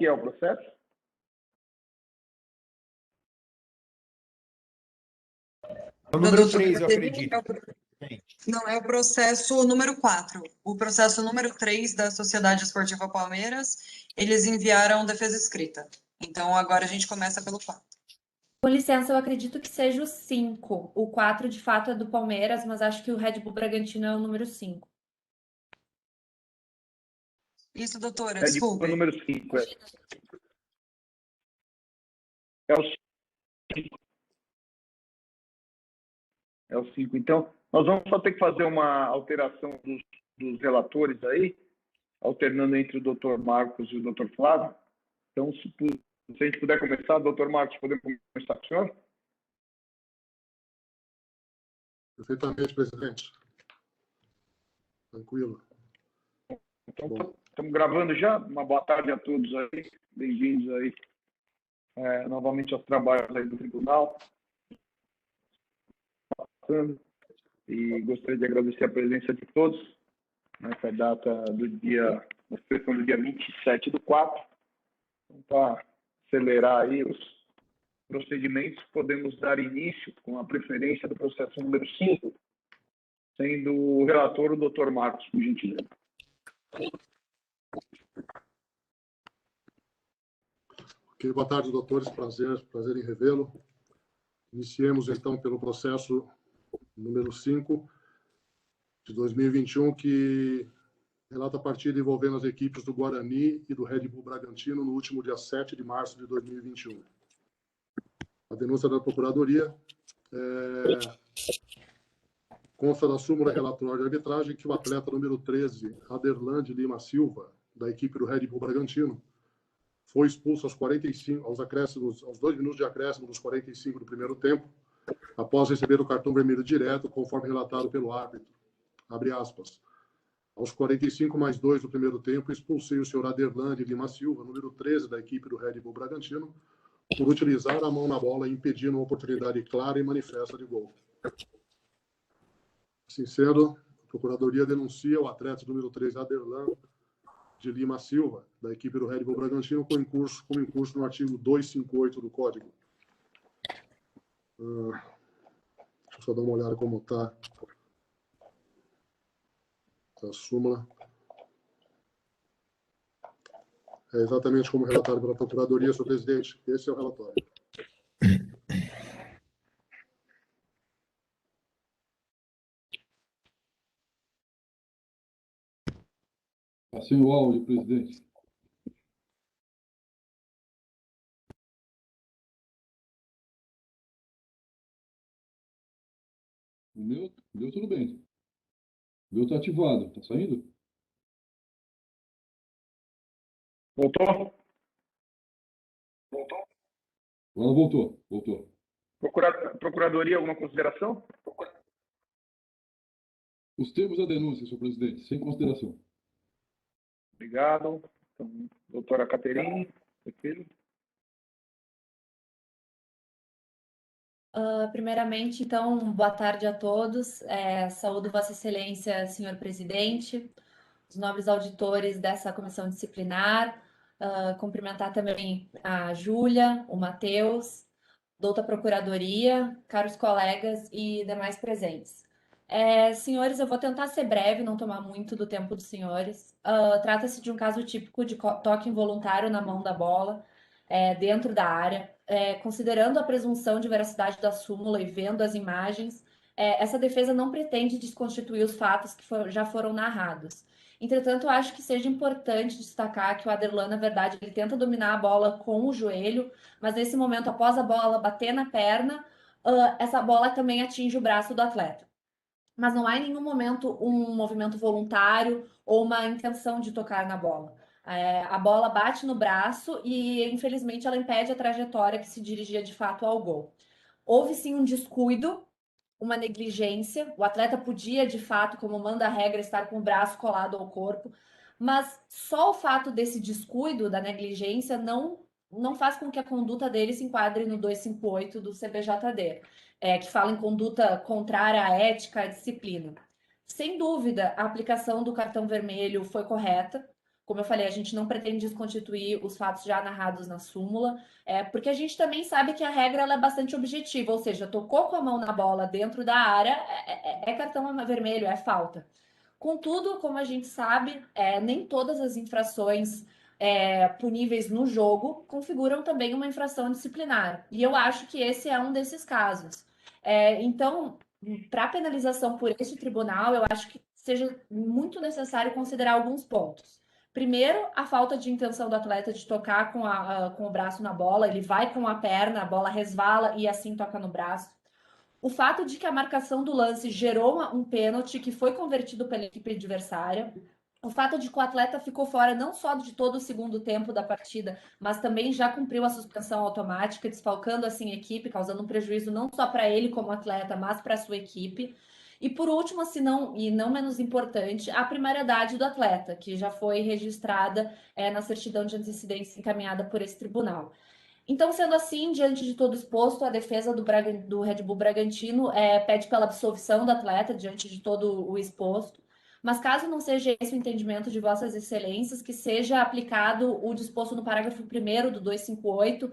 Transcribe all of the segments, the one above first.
que é o processo? É o número 3, eu acredito. Não, é o processo número 4. O processo número 3 da Sociedade Esportiva Palmeiras, eles enviaram defesa escrita. Então, agora a gente começa pelo 4. Com licença, eu acredito que seja o 5. O 4, de fato, é do Palmeiras, mas acho que o Red Bull Bragantino é o número 5. Isso, doutora, É de desculpe. o número 5, é. É o 5. É o 5. Então, nós vamos só ter que fazer uma alteração dos relatores aí, alternando entre o Dr. Marcos e o Dr. Flávio. Então, se a gente puder começar, Dr. Marcos, podemos começar com o senhor? Perfeitamente, presidente. Tranquilo. Então, estamos gravando já. Uma boa tarde a todos aí. Bem-vindos aí novamente aos trabalhos aí do tribunal. E gostaria de agradecer a presença de todos nessa data do dia, na sessão do dia 27/4. Então, para acelerar aí os procedimentos, podemos dar início com a preferência do processo número 5, sendo o relator o Dr. Marcos, por gentileza. Ok, boa tarde, doutores. Prazer em revê-lo. Iniciemos, então, pelo processo número 5 de 2021, que relata a partida envolvendo as equipes do Guarani e do Red Bull Bragantino no último dia 7 de março de 2021. A denúncia da Procuradoria consta da súmula relatória de arbitragem que o atleta número 13, Aderlan Lima Silva, da equipe do Red Bull Bragantino, foi expulso aos 2 minutos de acréscimo dos 45 do primeiro tempo, após receber o cartão vermelho direto, conforme relatado pelo árbitro. Abre aspas. Aos 45 mais 2 do primeiro tempo, expulsei o senhor Aderlan Lima Silva, número 13 da equipe do Red Bull Bragantino, por utilizar a mão na bola e impedindo uma oportunidade clara e manifesta de gol. Assim sendo, a Procuradoria denuncia o atleta número 3, Aderlan de Lima Silva, da equipe do Red Bull Bragantino, como incurso no artigo 258 do Código. Deixa eu só dar uma olhada como está a súmula. É exatamente como relatado pela Procuradoria, senhor presidente. Esse é o relatório. Assim o áudio, presidente. O meu tudo bem. O meu está ativado. Está saindo? Voltou? Agora voltou. Procuradoria, alguma consideração? Os termos da denúncia, senhor presidente, sem consideração. Obrigado. Então, doutora Caterine, prefiro. Primeiramente, então, boa tarde a todos. Saúdo Vossa Excelência, senhor presidente, os nobres auditores dessa comissão disciplinar. Cumprimentar também a Júlia, o Matheus, douta Procuradoria, caros colegas e demais presentes. Senhores, eu vou tentar ser breve, não tomar muito do tempo dos senhores. Trata-se de um caso típico de toque involuntário na mão da bola, dentro da área. Considerando a presunção de veracidade da súmula e vendo as imagens, essa defesa não pretende desconstituir os fatos que já foram narrados. Entretanto, eu acho que seja importante destacar que o Aderlan, na verdade, ele tenta dominar a bola com o joelho, mas nesse momento, após a bola bater na perna, essa bola também atinge o braço do atleta. Mas não há em nenhum momento um movimento voluntário ou uma intenção de tocar na bola. A bola bate no braço e, infelizmente, ela impede a trajetória que se dirigia de fato ao gol. Houve sim um descuido, uma negligência. O atleta podia, de fato, como manda a regra, estar com o braço colado ao corpo, mas só o fato desse descuido, da negligência, não faz com que a conduta dele se enquadre no 258 do CBJD, que fala em conduta contrária à ética, à disciplina. Sem dúvida, a aplicação do cartão vermelho foi correta, Como eu falei, a gente não pretende desconstituir os fatos já narrados na súmula, porque a gente também sabe que a regra ela é bastante objetiva, ou seja, tocou com a mão na bola dentro da área, é cartão vermelho, é falta. Contudo, como a gente sabe, nem todas as infrações puníveis no jogo configuram também uma infração disciplinar. E eu acho que esse é um desses casos. Então, para penalização por este tribunal, eu acho que seja muito necessário considerar alguns pontos. Primeiro, a falta de intenção do atleta de tocar com o braço na bola, ele vai com a perna, a bola resvala e assim toca no braço. O fato de que a marcação do lance gerou um pênalti que foi convertido pela equipe adversária. O fato de que o atleta ficou fora não só de todo o segundo tempo da partida, mas também já cumpriu a suspensão automática, desfalcando assim a equipe, causando um prejuízo não só para ele como atleta, mas para a sua equipe. E por último, e não menos importante, a primariedade do atleta, que já foi registrada na certidão de antecedência encaminhada por esse tribunal. Então, sendo assim, diante de todo exposto, a defesa do Red Bull Bragantino pede pela absolvição do atleta diante de todo o exposto. Mas caso não seja esse o entendimento de Vossas Excelências, que seja aplicado o disposto no parágrafo 1º do 258,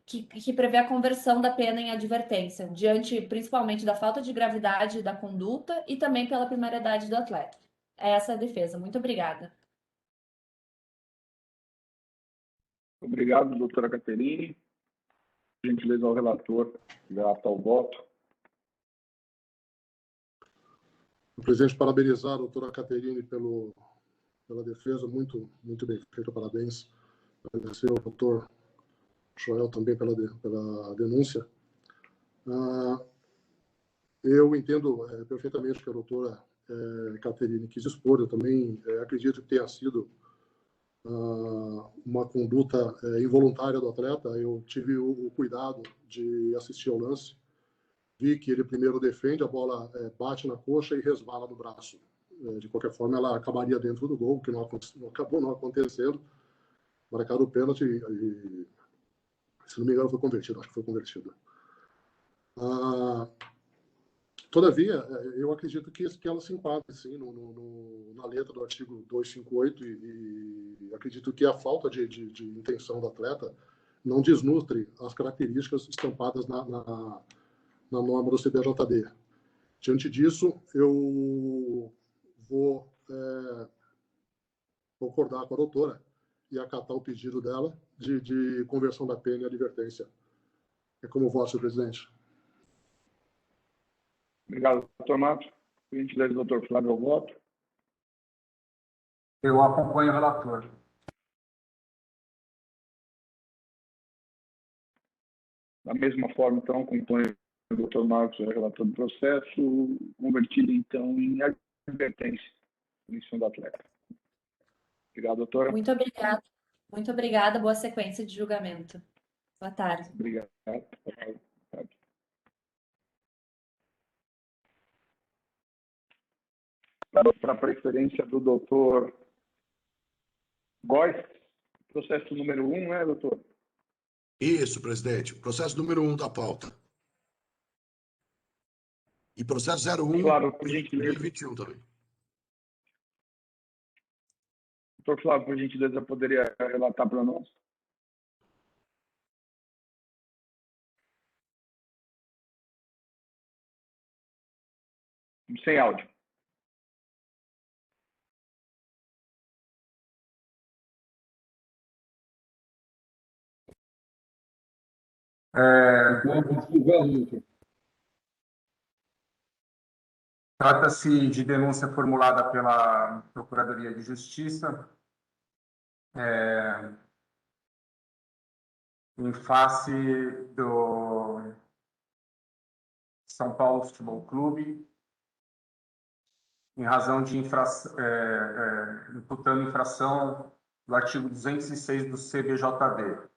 que prevê a conversão da pena em advertência, diante principalmente da falta de gravidade da conduta e também pela primariedade do atleta. Essa é a defesa. Muito obrigada. Obrigado, doutora Caterine. Gentileza ao relator, grato ao voto. Presidente, parabenizar a doutora Caterine pela defesa, muito bem feita, parabéns. Agradecer ao doutor Joel também pela denúncia. Eu entendo perfeitamente o que a doutora Caterine quis expor, eu também acredito que tenha sido uma conduta involuntária do atleta. Eu tive o cuidado de assistir ao lance, vi que ele primeiro defende, a bola bate na coxa e resvala no braço. De qualquer forma, ela acabaria dentro do gol, que acabou não acontecendo. Marcado o pênalti e, se não me engano, foi convertido. Acho que foi convertido. Todavia, eu acredito que ela se enquadra, sim, na letra do artigo 258 e acredito que a falta de intenção do atleta não desnutre as características estampadas na norma do CBJD. Diante disso, eu vou concordar com a doutora e acatar o pedido dela de conversão da pena e advertência. É como voto, senhor presidente. Obrigado, doutor Matos. Por gentileza, doutor Flávio, ao voto. Eu acompanho o relator. Da mesma forma, então, acompanho o doutor Marcos, o relator do processo, convertido, então, em advertência, punição do atleta. Obrigado, doutora. Muito obrigada. Muito obrigada. Boa sequência de julgamento. Boa tarde. Obrigado. Para a preferência do doutor Góes, processo número 1, né, doutor? Isso, presidente. Processo número 1 da pauta. E processo 01, Claro, por gentileza. 2021 também. Doutor Flávio, por gentileza, poderia relatar para nós? Sem áudio. Trata-se de denúncia formulada pela Procuradoria de Justiça em face do São Paulo Futebol Clube, em razão de imputando infração do artigo 206 do CBJD.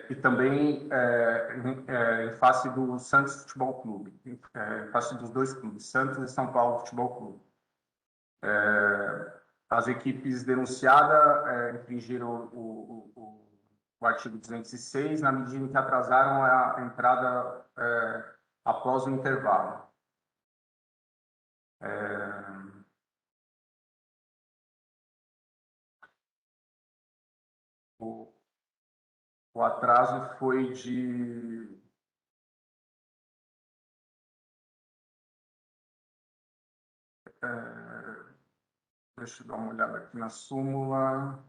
E também em face do Santos Futebol Clube, em face dos dois clubes, Santos e São Paulo Futebol Clube. As equipes denunciadas infringiram o artigo 206 na medida em que atrasaram a entrada após o intervalo. O atraso foi de... deixa eu dar uma olhada aqui na súmula.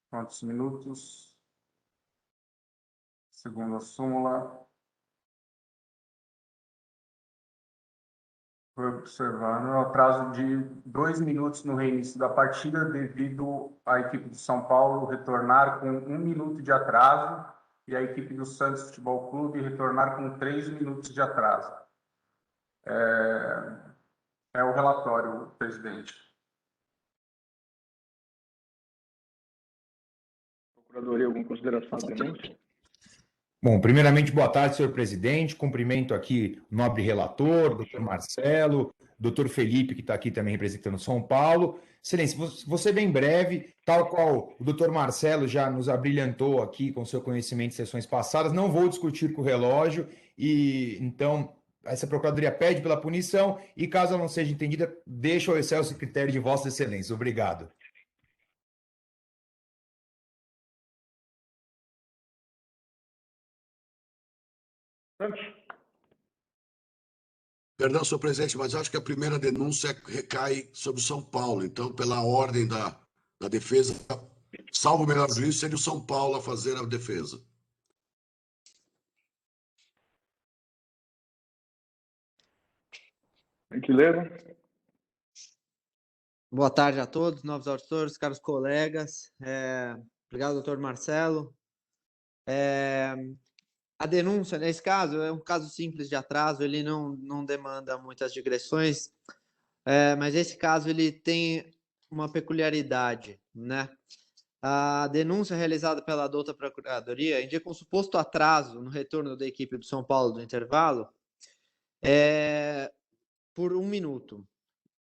Quantos minutos? Segundo a súmula. Foi observando o atraso de 2 minutos no reinício da partida, devido à equipe de São Paulo retornar com 1 minuto de atraso e a equipe do Santos Futebol Clube retornar com 3 minutos de atraso. É o relatório, presidente. Procuradoria, alguma consideração à denúncia? Bom, primeiramente, boa tarde, senhor presidente. Cumprimento aqui o nobre relator, doutor Marcelo, doutor Felipe, que está aqui também representando São Paulo. Excelência, você bem breve, tal qual o doutor Marcelo já nos abrilhantou aqui com seu conhecimento de sessões passadas, não vou discutir com o relógio, e então essa procuradoria pede pela punição e, caso ela não seja entendida, deixa ao excelso critério de Vossa Excelência. Obrigado. Perdão, senhor presidente, mas acho que a primeira denúncia recai sobre o São Paulo. Então, pela ordem da defesa, salvo o melhor juízo, seria o São Paulo a fazer a defesa. Gentileza. Boa tarde a todos, novos auditores, caros colegas. Obrigado, doutor Marcelo. A denúncia, nesse caso, é um caso simples de atraso, ele não demanda muitas digressões, mas esse caso ele tem uma peculiaridade, né? A denúncia realizada pela douta Procuradoria indica um suposto atraso no retorno da equipe do São Paulo do intervalo por 1 minuto.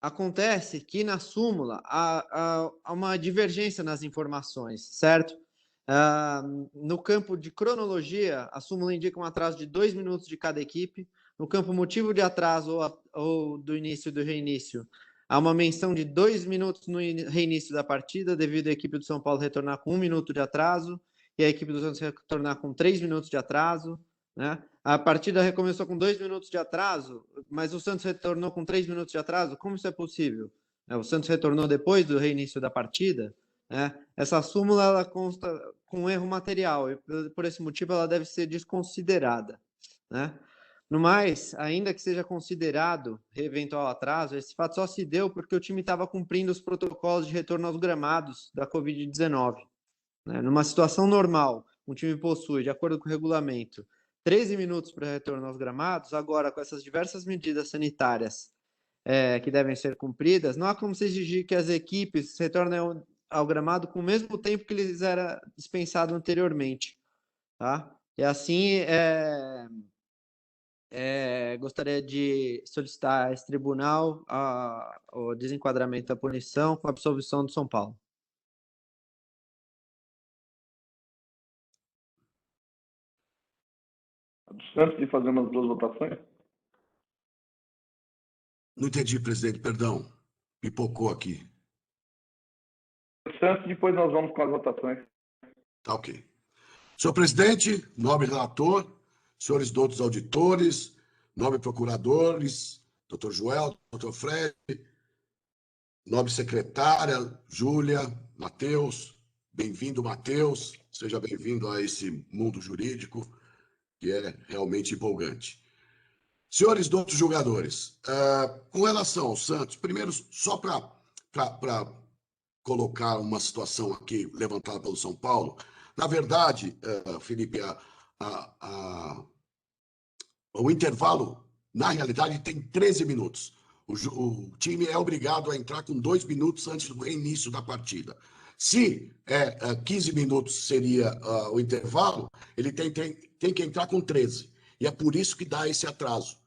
Acontece que na súmula há uma divergência nas informações, certo? No campo de cronologia, a súmula indica um atraso de 2 minutos de cada equipe. No campo motivo de atraso ou do início e do reinício, há uma menção de 2 minutos no reinício da partida, devido à equipe do São Paulo retornar com 1 minuto de atraso e a equipe do Santos retornar com 3 minutos de atraso, né? A partida recomeçou com 2 minutos de atraso, mas o Santos retornou com 3 minutos de atraso. Como isso é possível? O Santos retornou depois do reinício da partida, né? Essa súmula ela consta com erro material e, por esse motivo, ela deve ser desconsiderada, né? No mais, ainda que seja considerado eventual atraso, esse fato só se deu porque o time estava cumprindo os protocolos de retorno aos gramados da Covid-19. Né? Numa situação normal, um time possui, de acordo com o regulamento, 13 minutos para retorno aos gramados. Agora, com essas diversas medidas sanitárias que devem ser cumpridas, não há como se exigir que as equipes retornem ao gramado com o mesmo tempo que lhes era dispensado anteriormente. Tá? E assim, gostaria de solicitar a esse tribunal o desenquadramento da punição com a absolvição do São Paulo. Antes de fazer umas 2 votações. Não entendi, presidente, perdão. Pipocou aqui. Antes, depois nós vamos com as votações. Tá ok. Senhor presidente, nobre relator, senhores doutos auditores, nobre procuradores, doutor Joel, doutor Fred, nobre secretária, Júlia, Matheus, bem-vindo, Matheus, seja bem-vindo a esse mundo jurídico, que é realmente empolgante. Senhores doutos julgadores, com relação ao Santos, primeiro, só para colocar uma situação aqui levantada pelo São Paulo, na verdade, Felipe, o intervalo, na realidade, tem 13 minutos. O time é obrigado a entrar com 2 minutos antes do reinício da partida. Se 15 minutos seria o intervalo, ele tem que entrar com 13. E é por isso que dá esse atraso.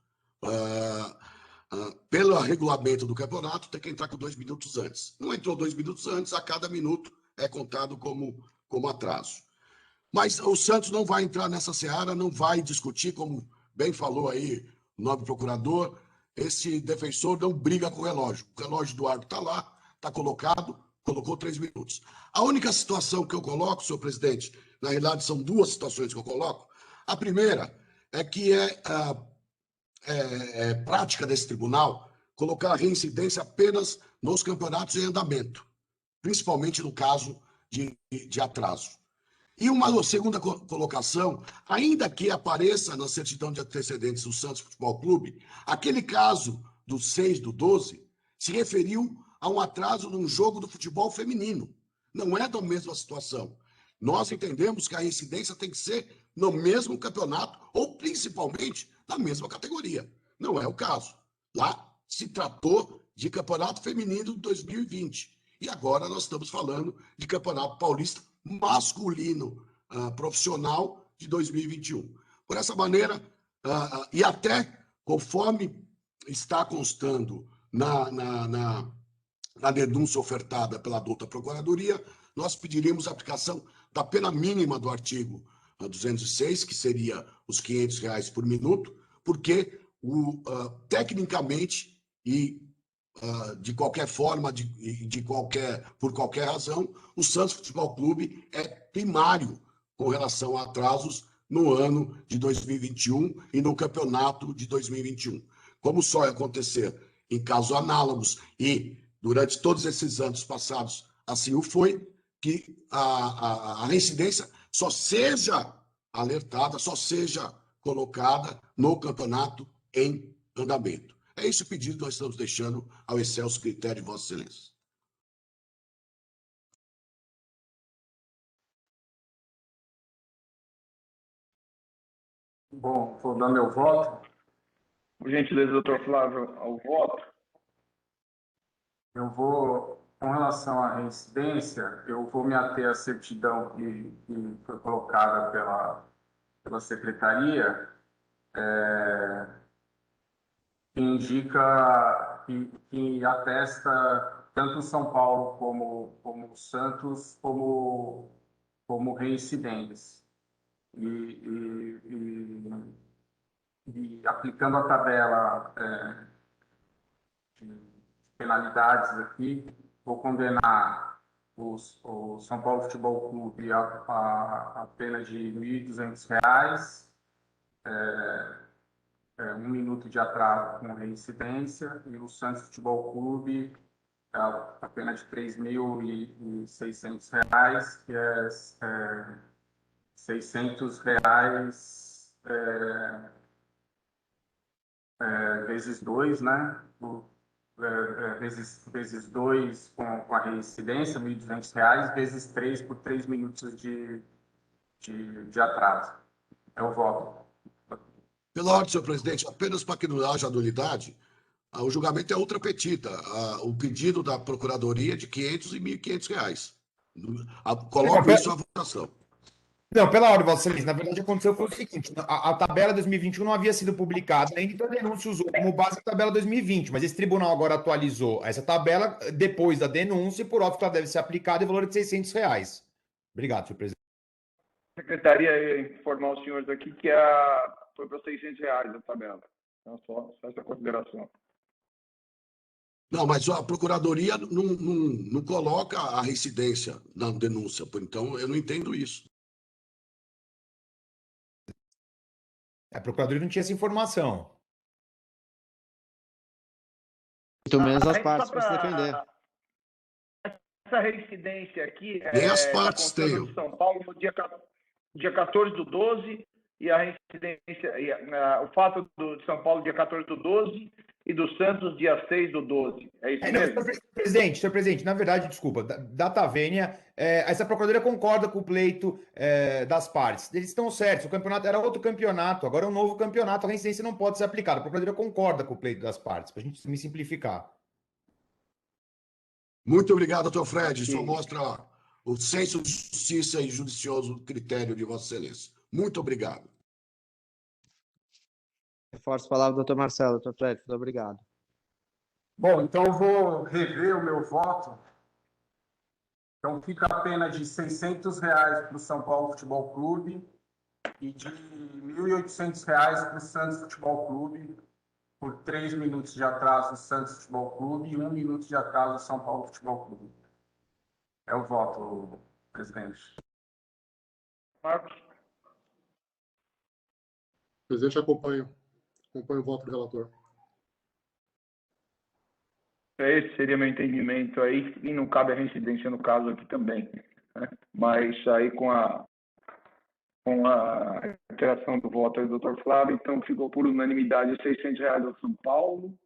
Pelo regulamento do campeonato, tem que entrar com 2 minutos antes. Não entrou 2 minutos antes, a cada minuto é contado como atraso. Mas o Santos não vai entrar nessa seara, não vai discutir, como bem falou aí o nobre procurador, esse defensor não briga com o relógio. O relógio do árbitro está lá, está colocado, colocou 3 minutos. A única situação que eu coloco, senhor presidente, na realidade são duas situações que eu coloco. A primeira é que é prática desse tribunal colocar a reincidência apenas nos campeonatos em andamento, principalmente no caso de atraso. E uma segunda colocação, ainda que apareça na certidão de antecedentes do Santos Futebol Clube, aquele caso do 6/12 se referiu a um atraso num jogo do futebol feminino. Não é da mesma situação. Nós entendemos que a reincidência tem que ser no mesmo campeonato ou principalmente na mesma categoria. Não é o caso. Lá se tratou de campeonato feminino de 2020. E agora nós estamos falando de campeonato paulista masculino profissional de 2021. Por essa maneira, e até conforme está constando na denúncia ofertada pela douta Procuradoria, nós pediríamos a aplicação da pena mínima do artigo 206, que seria os R$ 500 por minuto, porque tecnicamente e de qualquer forma, por qualquer razão, o Santos Futebol Clube é primário com relação a atrasos no ano de 2021 e no campeonato de 2021. Como só ia acontecer em casos análogos e durante todos esses anos passados assim o foi, que a reincidência só seja alertada, só seja colocada no campeonato em andamento. É esse o pedido que nós estamos deixando ao excelso critério de Vossa Excelência. Bom, vou dar meu voto. Por gentileza, doutor Flávio, ao voto. Eu vou, com relação à reincidência, eu vou me ater à certidão que foi colocada pela Secretaria, que indica, que atesta tanto São Paulo como Santos como reincidentes. E aplicando a tabela de penalidades aqui, vou condenar o São Paulo Futebol Clube a pena de R$ 1.200, 1 minuto de atraso com reincidência, e o Santos Futebol Clube a pena de R$ 3.600, que é R$ 600 vezes 2, né? Vezes 2 com a reincidência, R$ 1.200, vezes 3 por 3 minutos de atraso. É o voto. Pela ordem, senhor presidente, apenas para que não haja nulidade, o julgamento é ultra petita. O pedido da Procuradoria é de R$ 500 e R$ 1.500. Coloco isso à votação. Não, pela ordem, Vossa Excelência, na verdade aconteceu foi o seguinte, a tabela 2021 não havia sido publicada ainda, então a denúncia usou como base a tabela 2020, mas esse tribunal agora atualizou essa tabela depois da denúncia e por óbvio que ela deve ser aplicada em valor de R$ 600. Obrigado, senhor presidente. A Secretaria ia informar os senhores aqui que foi para R$ 600 a tabela. Então, só essa consideração. Não, mas a Procuradoria não coloca a reincidência na denúncia, então eu não entendo isso. A Procuradoria não tinha essa informação. Muito menos as partes para se defender. Essa reincidência aqui Nem as tá partes constando têm. de São Paulo no dia 14/12 e a reincidência, o fato de São Paulo dia 14/12 e do Santos dia 6/12. É isso mesmo? Senhor presidente, na verdade, desculpa, data vênia, essa Procuradoria concorda com o pleito das partes. Eles estão certos, o campeonato era outro campeonato, agora é um novo campeonato, a reincidência não pode ser aplicada. A Procuradoria concorda com o pleito das partes, para a gente me simplificar. Muito obrigado, doutor Fred. Isso Sim. mostra o senso de justiça e judicioso critério de Vossa Excelência. Muito obrigado. Reforço a palavra do doutor Marcelo. Doutor Fred, muito obrigado. Bom, então eu vou rever o meu voto. Então fica a pena de R$ 600 para o São Paulo Futebol Clube e de R$ 1.800 para o Santos Futebol Clube, por 3 minutos de atraso do Santos Futebol Clube e 1 minuto de atraso do São Paulo Futebol Clube. É o voto, presidente. Marcos? O presidente acompanha o voto do relator. Esse seria meu entendimento aí, e não cabe a reincidência no caso aqui também, né? Mas aí com a alteração do voto do Dr. Flávio, então ficou por unanimidade R$ 600 ao São Paulo.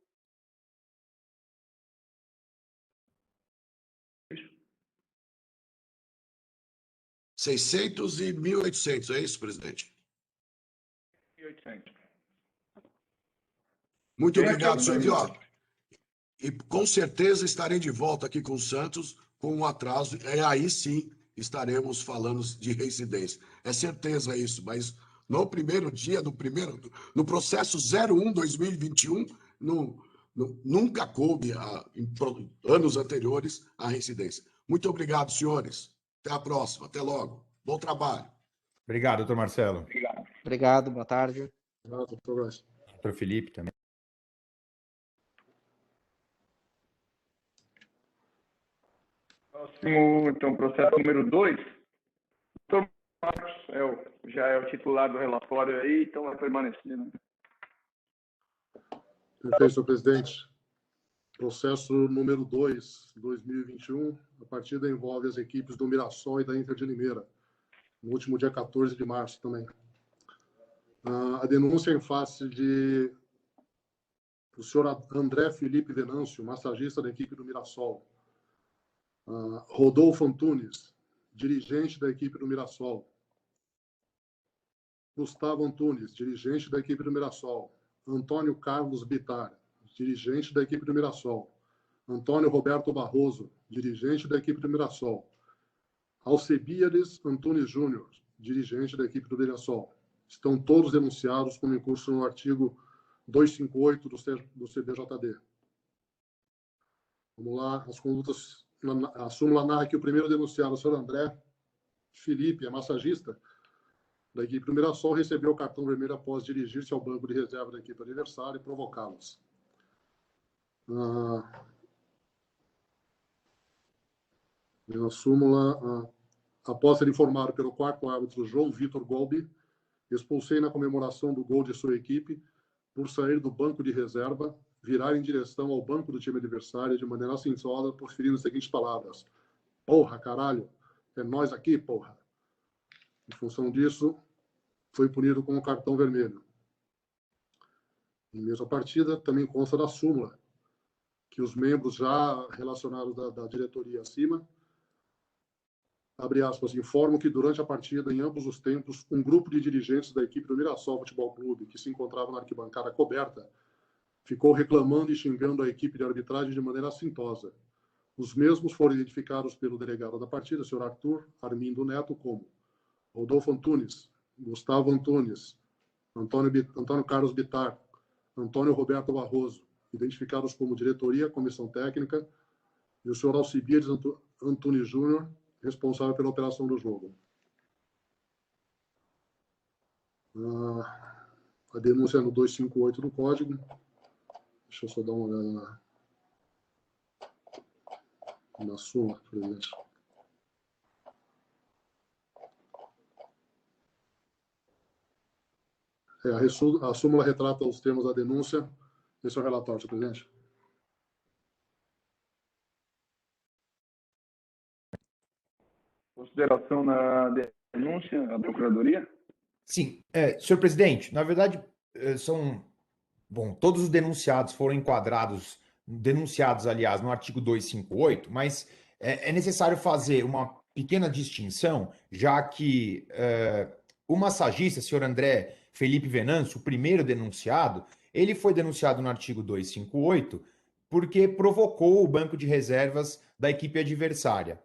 R$ 600 e 1.800, é isso, presidente? 1.800. Muito Tem obrigado, aqui senhor. algum- Ó, e com certeza estarei de volta aqui com o Santos com um atraso, e aí sim estaremos falando de reincidência. É certeza isso, mas no primeiro dia, no processo 01/2021, nunca coube, em anos anteriores, a reincidência. Muito obrigado, senhores. Até a próxima, até logo. Bom trabalho. Obrigado, doutor Marcelo. Obrigado. Obrigado, boa tarde. Doutor Braz. Doutor Felipe também. Próximo, então, processo número 2. Doutor Marcos já é o titular do relatório aí, então vai permanecer, né? Perfeito, senhor presidente. Processo número 2, 2021. A partida envolve as equipes do Mirassol e da Inter de Limeira, no último dia 14 de março também. A denúncia em face de o senhor André Felipe Venâncio, massagista da equipe do Mirassol. Rodolfo Antunes, dirigente da equipe do Mirassol. Gustavo Antunes, dirigente da equipe do Mirassol. Antônio Carlos Bittar, dirigente da equipe do Mirassol. Antônio Roberto Barroso, dirigente da equipe do Mirassol. Alcebiades Antunes Júnior, dirigente da equipe do Mirassol. Estão todos denunciados como incurso no artigo 258 do CBJD. Vamos lá, as condutas. A súmula narra que o primeiro denunciado, o senhor André Felipe, é massagista da equipe do Mirassol, recebeu o cartão vermelho após dirigir-se ao banco de reserva da equipe adversária e provocá-los. Na súmula, após ser informado pelo quarto árbitro João Vitor Golbi, expulsei na comemoração do gol de sua equipe por sair do banco de reserva, virar em direção ao banco do time adversário de maneira assintosa, proferindo as seguintes palavras: porra, caralho, é nós aqui, porra. Em função disso, foi punido com um cartão vermelho. Em mesma partida, também consta da súmula que os membros já relacionados da diretoria acima, abre aspas, informam que durante a partida, em ambos os tempos, um grupo de dirigentes da equipe do Mirassol Futebol Clube, que se encontrava na arquibancada coberta, ficou reclamando e xingando a equipe de arbitragem de maneira assintosa. Os mesmos foram identificados pelo delegado da partida, senhor Arthur Armindo Neto, como Rodolfo Antunes, Gustavo Antunes, Antônio Carlos Bittar, Antônio Roberto Barroso, identificados como diretoria, comissão técnica, e o senhor Alcibiades Antunes Júnior, responsável pela operação do jogo. A denúncia é no 258 do Código. Deixa eu só dar uma olhada na súmula, presidente. A súmula retrata os termos da denúncia. Esse é o relatório, senhor presidente. Consideração na denúncia, a Procuradoria? Sim, senhor presidente, na verdade, todos os denunciados foram denunciados, aliás, no artigo 258, mas é necessário fazer uma pequena distinção, já que o massagista, senhor André Felipe Venâncio, o primeiro denunciado, ele foi denunciado no artigo 258 porque provocou o banco de reservas da equipe adversária.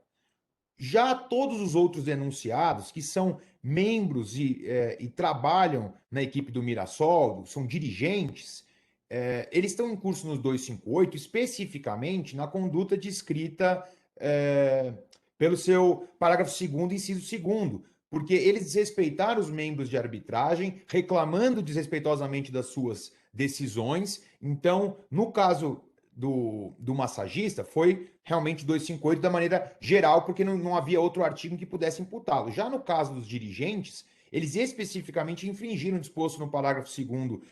Já todos os outros denunciados, que são membros e trabalham na equipe do Mirassol, são dirigentes, eles estão em curso nos 258, especificamente na conduta descrita pelo seu parágrafo 2º, inciso 2º, porque eles desrespeitaram os membros de arbitragem, reclamando desrespeitosamente das suas decisões. Então, no caso do massagista foi realmente 258 da maneira geral, porque não havia outro artigo que pudesse imputá-lo. Já no caso dos dirigentes, eles especificamente infringiram o disposto no parágrafo 2º,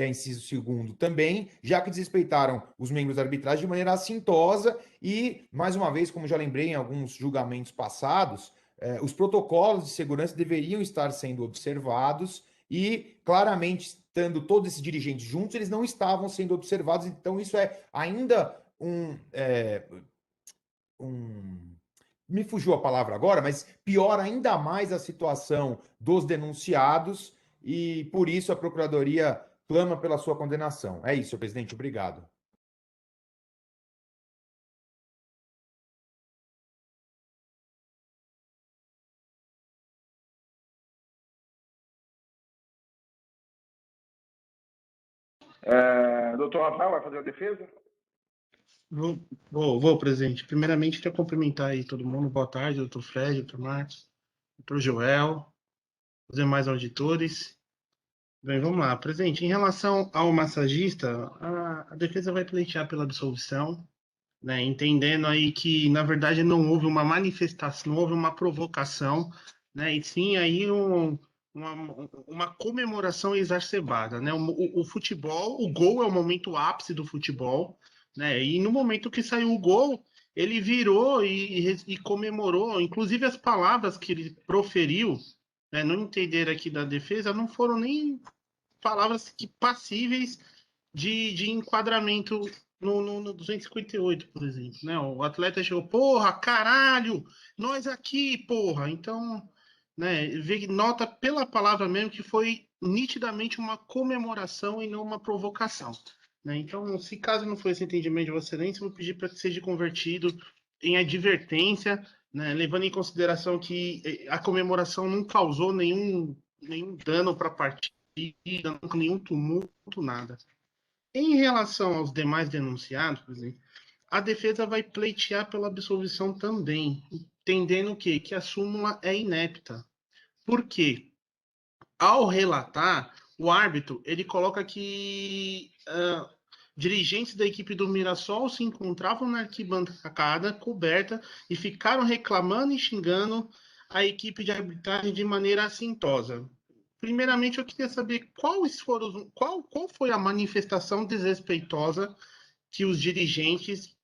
inciso 2º também, já que desrespeitaram os membros da arbitragem de maneira assintosa e, mais uma vez, como já lembrei em alguns julgamentos passados, os protocolos de segurança deveriam estar sendo observados e, claramente, estando todos esses dirigentes juntos, eles não estavam sendo observados. Então, isso é ainda me fugiu a palavra agora, mas piora ainda mais a situação dos denunciados e, por isso, a Procuradoria clama pela sua condenação. É isso, senhor presidente. Obrigado. Doutor Rafael, vai fazer a defesa? Vou, presidente. Primeiramente, queria cumprimentar aí todo mundo. Boa tarde, doutor Fred, doutor Marcos, doutor Joel, os demais auditores. Bem, vamos lá. Presidente, em relação ao massagista, a defesa vai pleitear pela absolvição, né, entendendo aí que, na verdade, não houve uma manifestação, não houve uma provocação, né, e sim aí uma comemoração exacerbada, né? O futebol, o gol é o momento ápice do futebol, né? E no momento que saiu o gol, ele virou e comemorou, inclusive as palavras que ele proferiu, né, no entender aqui da defesa, não foram nem palavras que passíveis de enquadramento no 258, por exemplo, né? O atleta chegou, porra, caralho, nós aqui, porra. Então, né, nota pela palavra mesmo que foi nitidamente uma comemoração e não uma provocação, né? Então, se caso não for esse entendimento de Vossa Excelência, eu vou pedir para que seja convertido em advertência, né, levando em consideração que a comemoração não causou nenhum dano para a partida, nenhum tumulto, nada. Em relação aos demais denunciados, por exemplo, a defesa vai pleitear pela absolvição também, entendendo o quê? Que a súmula é inepta. Por quê? Ao relatar, o árbitro ele coloca que dirigentes da equipe do Mirassol se encontravam na arquibancada coberta e ficaram reclamando e xingando a equipe de arbitragem de maneira assintosa. Primeiramente, eu queria saber qual foi a manifestação desrespeitosa que os dirigentes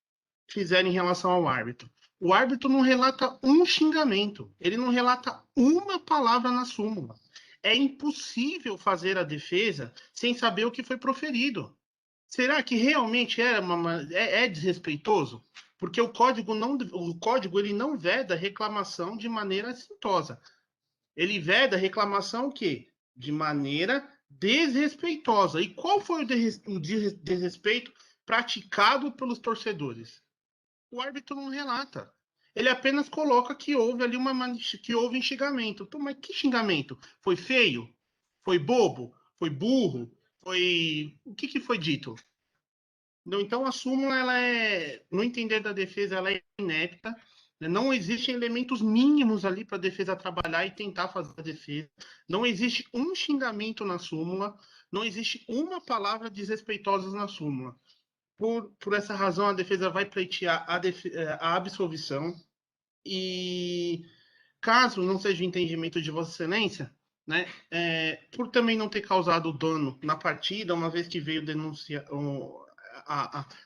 fizeram em relação ao árbitro. O árbitro não relata um xingamento, ele não relata uma palavra na súmula. É impossível fazer a defesa sem saber o que foi proferido. Será que realmente é desrespeitoso? Porque o código ele não veda reclamação de maneira assintosa. Ele veda reclamação o quê? De maneira desrespeitosa. E qual foi o desrespeito praticado pelos torcedores? O árbitro não relata. Ele apenas coloca que houve ali que houve xingamento. Então, mas que xingamento? Foi feio? Foi bobo? Foi burro? Foi... O que foi dito? Então, a súmula, no entender da defesa, ela é inepta. Não existem elementos mínimos ali para a defesa trabalhar e tentar fazer a defesa. Não existe um xingamento na súmula. Não existe uma palavra desrespeitosa na súmula. Por essa razão, a defesa vai pleitear a absolvição. E caso não seja o entendimento de Vossa Excelência, né, por também não ter causado dano na partida, uma vez que veio denunciar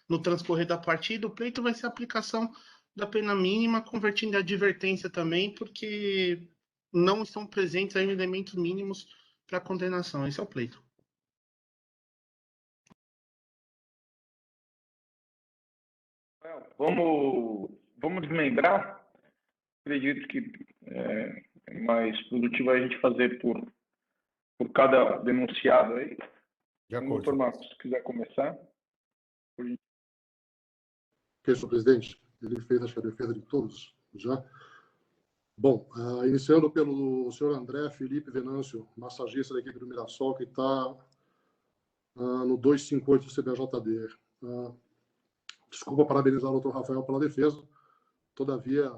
no transcorrer da partida, o pleito vai ser a aplicação da pena mínima, convertindo em advertência também, porque não estão presentes aí elementos mínimos para condenação. Esse é o pleito. Vamos desmembrar. Acredito que é mais produtivo a gente fazer por cada denunciado aí. De acordo. Doutor Marcos, se quiser começar. Ok, senhor presidente. Ele fez, acho que a defesa de todos já. Bom, iniciando pelo senhor André Felipe Venâncio, massagista da equipe do Mirassol, que está no 258 do CBJD. Desculpa parabenizar o doutor Rafael pela defesa, todavia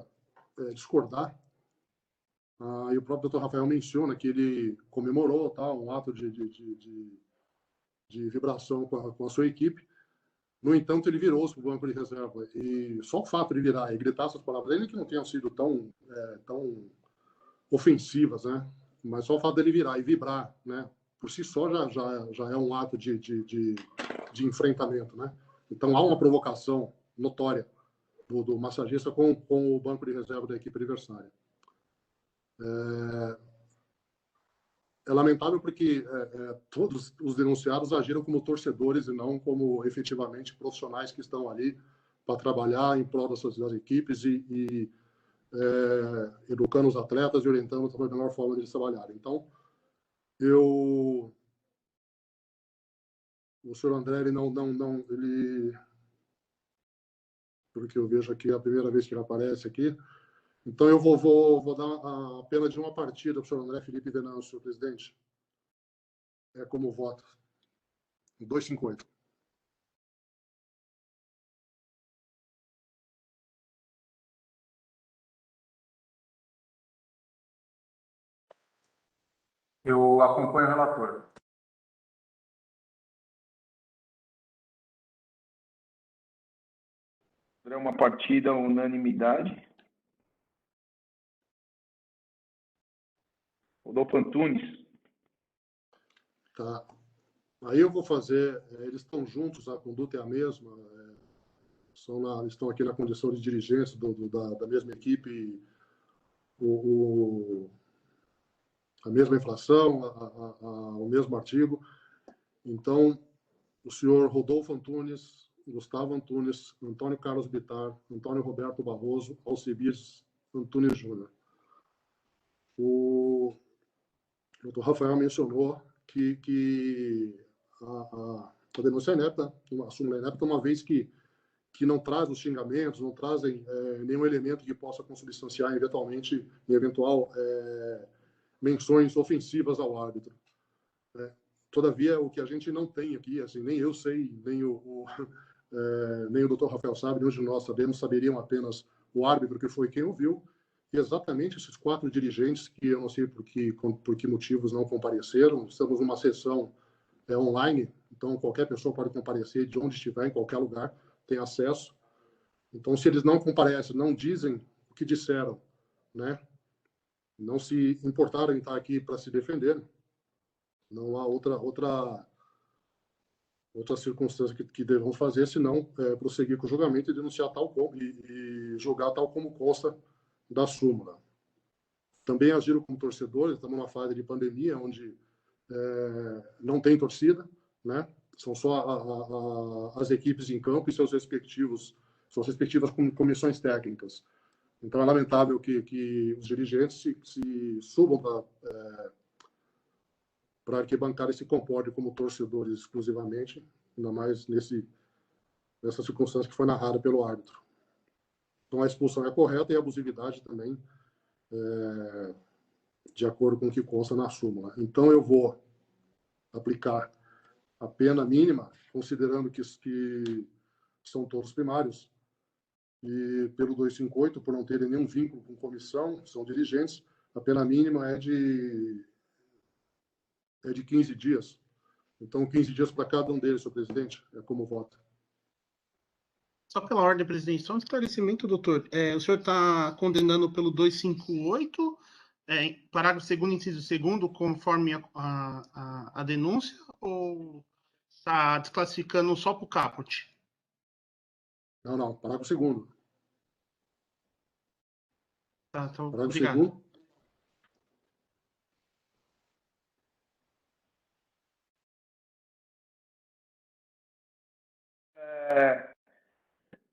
discordar. E o próprio doutor Rafael menciona que ele comemorou um ato de vibração com a sua equipe. No entanto, ele virou-se para o banco de reserva. E só o fato de virar e gritar essas palavras, ainda que não tenham sido tão ofensivas, né? Mas só o fato dele virar e vibrar, né? Por si só já é um ato de enfrentamento, né? Então há uma provocação notória do massagista com o banco de reserva da equipe adversária. É lamentável porque todos os denunciados agiram como torcedores e não como efetivamente profissionais que estão ali para trabalhar em prol das equipes e educando os atletas e orientando sobre a melhor forma de eles trabalharem. Então, o senhor André, ele, porque eu vejo aqui, é a primeira vez que ele aparece aqui, então eu vou dar a pena de uma partida para o senhor André Felipe Venâncio, senhor presidente. Como voto. 258. Eu acompanho o relator. É uma partida unanimidade. Rodolfo Antunes. Tá. Aí eu vou fazer, eles estão juntos, a conduta é a mesma, estão aqui na condição de dirigência da mesma equipe, a mesma inflação, o mesmo artigo. Então, o senhor Rodolfo Antunes, Gustavo Antunes, Antônio Carlos Bittar, Antônio Roberto Barroso, Alcibiades Antunes Júnior. O doutor Rafael mencionou que a denúncia é inepta, a súmula é inepta, uma vez que não traz os xingamentos, não trazem nenhum elemento que possa consubstanciar eventualmente, em eventual menções ofensivas ao árbitro. Todavia, o que a gente não tem aqui, assim, nem eu sei, nem nem o Dr. Rafael sabe, nem os de nós sabemos, saberiam apenas o árbitro que foi quem ouviu, e exatamente esses 4 dirigentes que eu não sei por que motivos não compareceram. Estamos numa sessão online, então qualquer pessoa pode comparecer de onde estiver, em qualquer lugar, tem acesso. Então, se eles não comparecem, não dizem o que disseram, né? Não se importaram em estar aqui para se defender, não há outra circunstância que devamos fazer, senão prosseguir com o julgamento e denunciar e julgar tal como consta da súmula. Também agiram como torcedores, estamos numa fase de pandemia, onde não tem torcida, né? São só as equipes em campo e suas respectivas comissões técnicas. Então, é lamentável que os dirigentes se subam para a arquibancada e se comportem como torcedores exclusivamente, ainda mais nessa circunstância que foi narrada pelo árbitro. Então, a expulsão é correta e a abusividade também, de acordo com o que consta na súmula. Então, eu vou aplicar a pena mínima, considerando que são todos primários, e pelo 258, por não terem nenhum vínculo com comissão, são dirigentes, a pena mínima é de 15 dias. Então, 15 dias para cada um deles, senhor presidente, é como voto. Só pela ordem, presidente, só um esclarecimento, doutor. O senhor está condenando pelo 258, parágrafo 2º, inciso 2º, conforme a denúncia, ou está desclassificando só para o caput? Não, parágrafo 2º. Tá, então, Parágrafo obrigado. 2º.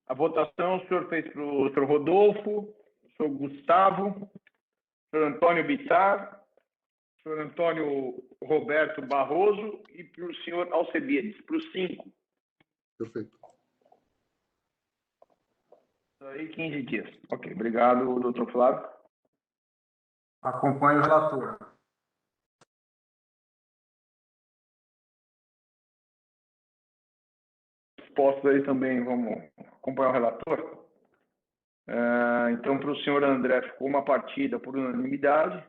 A votação o senhor fez para o senhor Rodolfo, o senhor Gustavo, o senhor Antônio Bittar, o senhor Antônio Roberto Barroso e para o senhor Alcebiades, para os 5. Perfeito. Aí 15 dias. Ok, obrigado, doutor Flávio. Acompanho o relator. Postos aí também, vamos acompanhar o relator. Então, para o senhor André, ficou uma partida por unanimidade.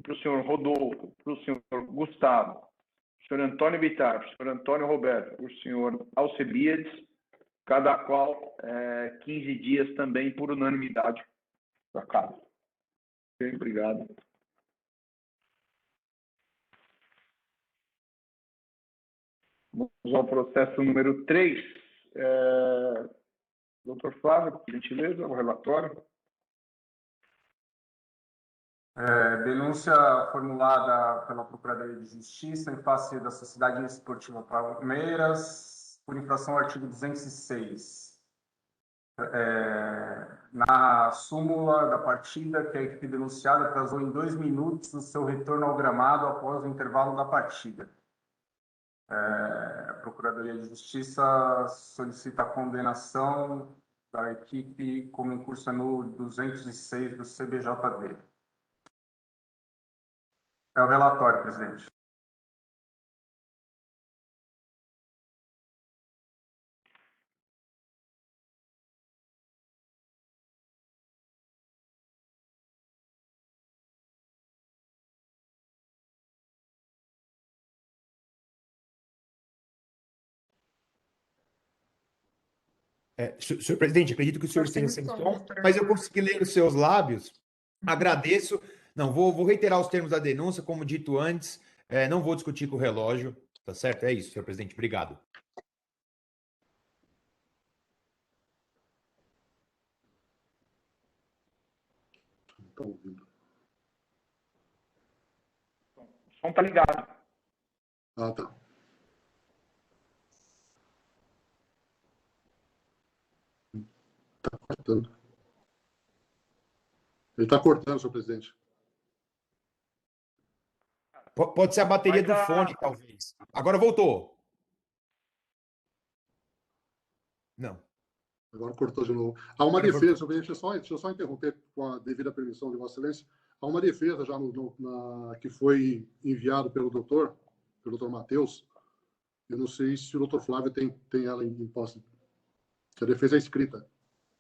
Para o senhor Rodolfo, para o senhor Gustavo, para o senhor Antônio Bittar, para o senhor Antônio Roberto, para o senhor Alcebiades, cada qual 15 dias também por unanimidade para casa. Bem, obrigado. Vamos ao processo número 3. Doutor Flávio, por gentileza, o relatório. Denúncia formulada pela Procuradoria de Justiça em face da Sociedade Esportiva Palmeiras por infração ao artigo 206. Na súmula da partida, que a equipe denunciada atrasou em 2 minutos o seu retorno ao gramado após o intervalo da partida. A Procuradoria de Justiça solicita a condenação da equipe como incursa no 206 do CBJD. É o relatório, presidente. Senhor presidente, acredito que o senhor esteja sem som, mas eu consegui ler os seus lábios. Agradeço. Não, vou reiterar os termos da denúncia, como dito antes. Não vou discutir com o relógio, tá certo? É isso, senhor presidente. Obrigado. Tá ouvindo. O som está ligado. Ah, tá. Está cortando. Ele está cortando, senhor presidente. Pode ser a bateria do fone, talvez. Agora voltou. Não. Agora cortou de novo. Há uma defesa, senhor presidente, deixa eu só interromper com a devida permissão de Vossa Excelência. Há uma defesa já que foi enviado pelo doutor Matheus. Eu não sei se o doutor Flávio tem ela em posse. Que a defesa é escrita.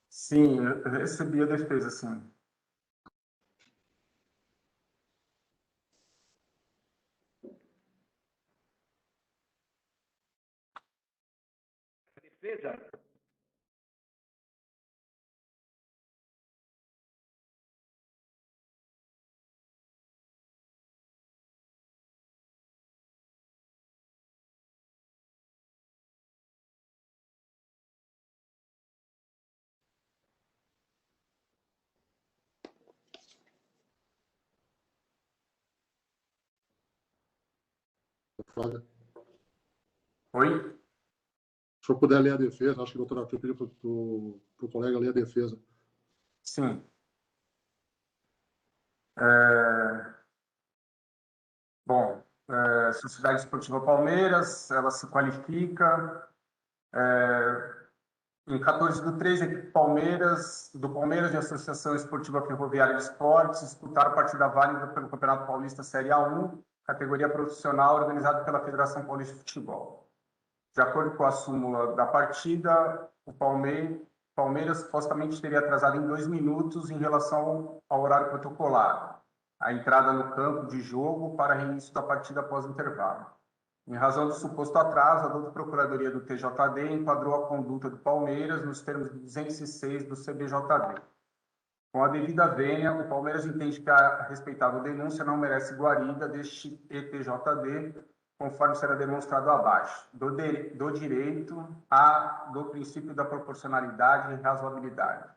Sim, eu recebi a defesa, sim. Defesa. Flávio. Oi? Se o senhor puder ler a defesa, acho que o doutor Arthur pediu para o colega ler a defesa. Sim. Bom, Sociedade Esportiva Palmeiras, ela se qualifica. Em 14/3, a equipe do Palmeiras de Associação Esportiva Ferroviária de Esportes disputaram a partida válida pelo Campeonato Paulista Série A1, categoria profissional organizada pela Federação Paulista de Futebol. De acordo com a súmula da partida, o Palmeiras supostamente teria atrasado em 2 minutos em relação ao horário protocolar, a entrada no campo de jogo para reinício da partida após o intervalo. Em razão do suposto atraso, a doutora Procuradoria do TJD enquadrou a conduta do Palmeiras nos termos de 206 do CBJD. Com a devida vênia, o Palmeiras entende que a respeitável denúncia não merece guarida deste ETJD, conforme será demonstrado abaixo, do direito do princípio da proporcionalidade e razoabilidade.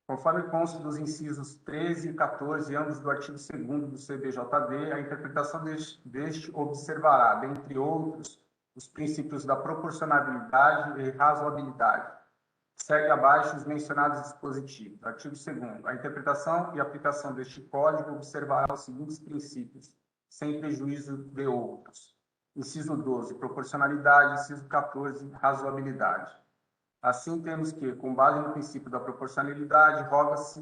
Conforme consta dos incisos 13 e 14, ambos do artigo 2º do CBJD, a interpretação deste observará, dentre outros, os princípios da proporcionalidade e razoabilidade. Segue abaixo os mencionados dispositivos. Artigo 2º. A interpretação e aplicação deste código observará os seguintes princípios, sem prejuízo de outros. Inciso 12, proporcionalidade. Inciso 14, razoabilidade. Assim, temos que, com base no princípio da proporcionalidade, roga-se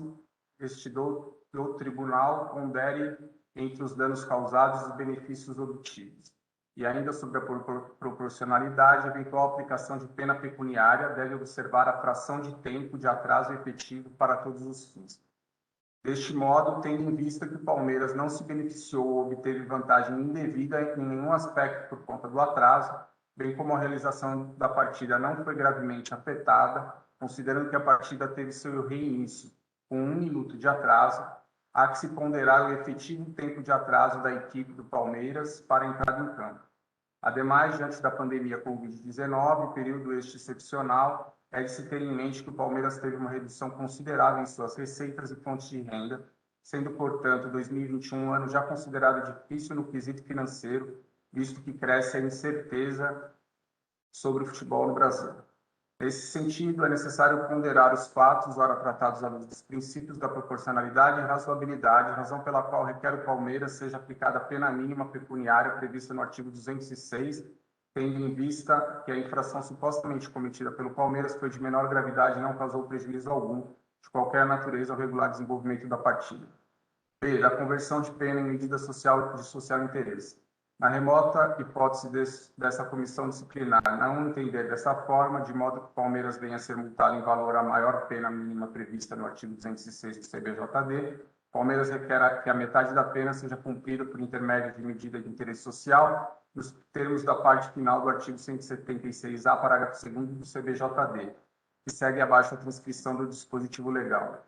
do tribunal pondere entre os danos causados e os benefícios obtidos. E ainda sobre a proporcionalidade, eventual aplicação de pena pecuniária deve observar a fração de tempo de atraso efetivo para todos os fins. Deste modo, tendo em vista que o Palmeiras não se beneficiou ou obteve vantagem indevida em nenhum aspecto por conta do atraso, bem como a realização da partida não foi gravemente afetada, considerando que a partida teve seu reinício com 1 minuto de atraso, há que se ponderar o efetivo tempo de atraso da equipe do Palmeiras para a entrada em campo. Ademais, diante da pandemia Covid-19, período este excepcional, é de se ter em mente que o Palmeiras teve uma redução considerável em suas receitas e fontes de renda, sendo, portanto, 2021 um ano já considerado difícil no quesito financeiro, visto que cresce a incerteza sobre o futebol no Brasil. Nesse sentido, é necessário ponderar os fatos, ora tratados à luz dos princípios da proporcionalidade e razoabilidade, razão pela qual requer o Palmeiras seja aplicada a pena mínima pecuniária prevista no artigo 206, tendo em vista que a infração supostamente cometida pelo Palmeiras foi de menor gravidade e não causou prejuízo algum, de qualquer natureza, ao regular desenvolvimento da partida. B. Da conversão de pena em medida social de social interesse. Na remota hipótese dessa comissão disciplinar não entender dessa forma, de modo que o Palmeiras venha a ser multado em valor à maior pena mínima prevista no artigo 206 do CBJD, o Palmeiras requer que a metade da pena seja cumprida por intermédio de medida de interesse social, nos termos da parte final do artigo 176-A, parágrafo 2º do CBJD, que segue abaixo a transcrição do dispositivo legal.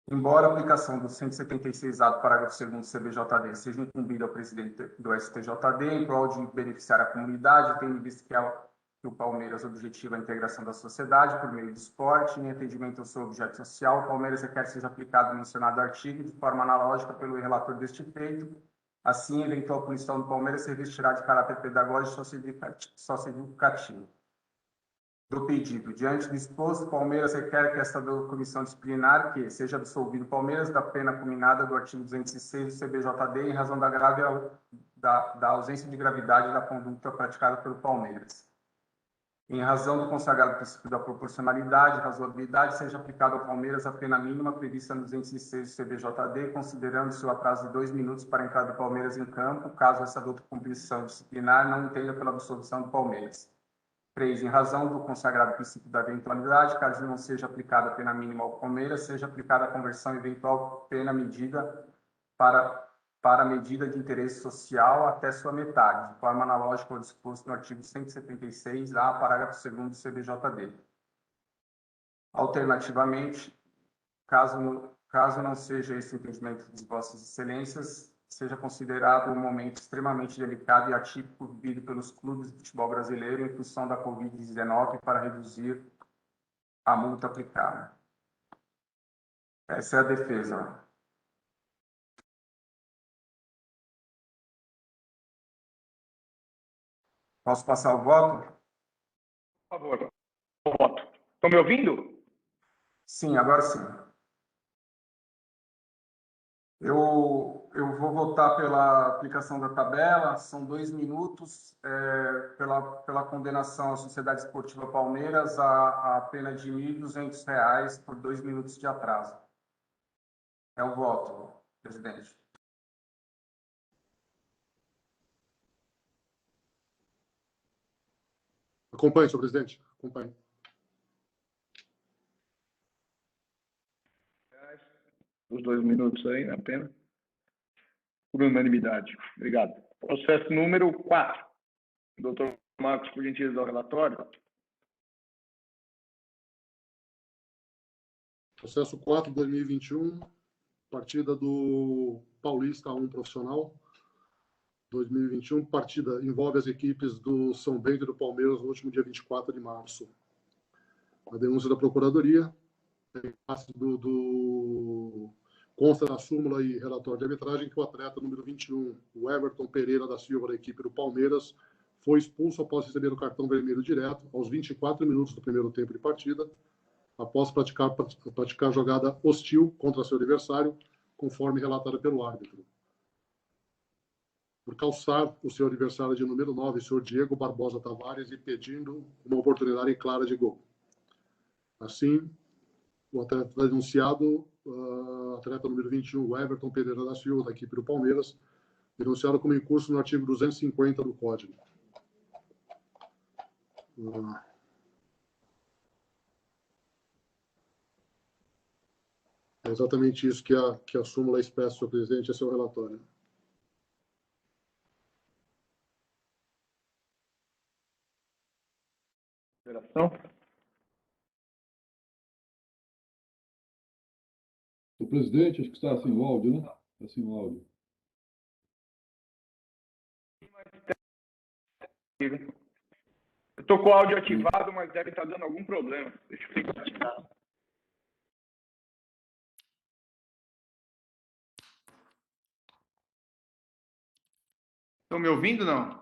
Embora a aplicação do 176-A do parágrafo 2º do CBJD seja incumbida ao presidente do STJD em prol de beneficiar a comunidade, tendo visto que o Palmeiras objetiva a integração da sociedade por meio do esporte, em atendimento ao seu objeto social, o Palmeiras requer que seja aplicado o mencionado artigo de forma analógica pelo relator deste feito. Assim, a eventual punição do Palmeiras se revestirá de caráter pedagógico e socioeducativo. Do pedido. Diante do exposto, o Palmeiras requer que esta comissão disciplinar que seja absolvido o Palmeiras da pena combinada do artigo 206 do CBJD em razão da ausência de gravidade da conduta praticada pelo Palmeiras. Em razão do consagrado princípio da proporcionalidade e razoabilidade, seja aplicado ao Palmeiras a pena mínima prevista no 206 do CBJD, considerando seu atraso de 2 minutos para a entrada do Palmeiras em campo, caso essa outra comissão disciplinar não entenda pela absolvição do Palmeiras. 3. Em razão do consagrado princípio da eventualidade, caso não seja aplicada a pena mínima ao Palmeiras, seja aplicada a conversão eventual pena medida para a medida de interesse social até sua metade, de forma analógica ao disposto no artigo 176-A, parágrafo 2º do CBJD. Alternativamente, caso não seja esse entendimento de Vossas Excelências, seja considerado um momento extremamente delicado e atípico vivido pelos clubes de futebol brasileiro em função da Covid-19 para reduzir a multa aplicada. Essa é a defesa. Posso passar o voto? Por favor, o voto. Estão me ouvindo? Sim, agora sim. Eu vou votar pela aplicação da tabela, são 2 minutos, pela condenação à Sociedade Esportiva Palmeiras a pena de R$ 1.200 por 2 minutos de atraso. É o voto, presidente. Acompanhe, senhor presidente. Acompanhe. Os 2 minutos aí, na pena. Por unanimidade. Obrigado. Processo número 4. Doutor Marcos, por gentileza, ao relatório. Processo 4, 2021. Partida do Paulista 1 Profissional. 2021. Partida envolve as equipes do São Bento e do Palmeiras no último dia 24 de março. A denúncia da Procuradoria. Consta na súmula e relatório de arbitragem que o atleta número 21, o Everton Pereira da Silva, da equipe do Palmeiras, foi expulso após receber o cartão vermelho direto, aos 24 minutos do primeiro tempo de partida, após praticar jogada hostil contra seu adversário, conforme relatada pelo árbitro. Por calçar o seu adversário de número 9, o senhor Diego Barbosa Tavares, e pedindo uma oportunidade clara de gol. Assim, o atleta denunciado, atleta número 21, o Everton Pereira da Silva, da equipe do Palmeiras, denunciado como incurso no artigo 250 do Código. É exatamente isso que a súmula expressa, senhor presidente, esse é o relatório. presidente, acho que está sem o áudio, né? Está sem o áudio. Eu tô com o áudio ativado, mas deve estar dando algum problema. Deixa eu ligar ativar. Estão me ouvindo, não?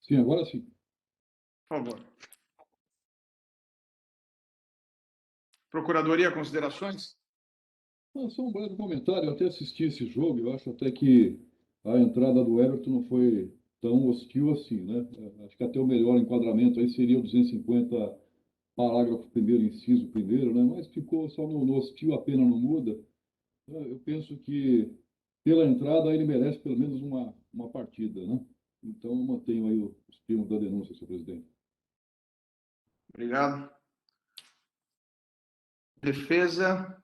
Sim, agora sim. Por favor. Procuradoria, considerações? Só um breve comentário. Eu até assisti esse jogo. Eu acho até que a entrada do Everton não foi tão hostil assim, né? Acho que até o melhor enquadramento aí seria o 250, parágrafo primeiro, inciso primeiro, né? Mas ficou só no hostil, a pena não muda. Eu penso que pela entrada ele merece pelo menos uma partida, né? Então eu mantenho aí os termos da denúncia, senhor presidente. Obrigado. Defesa.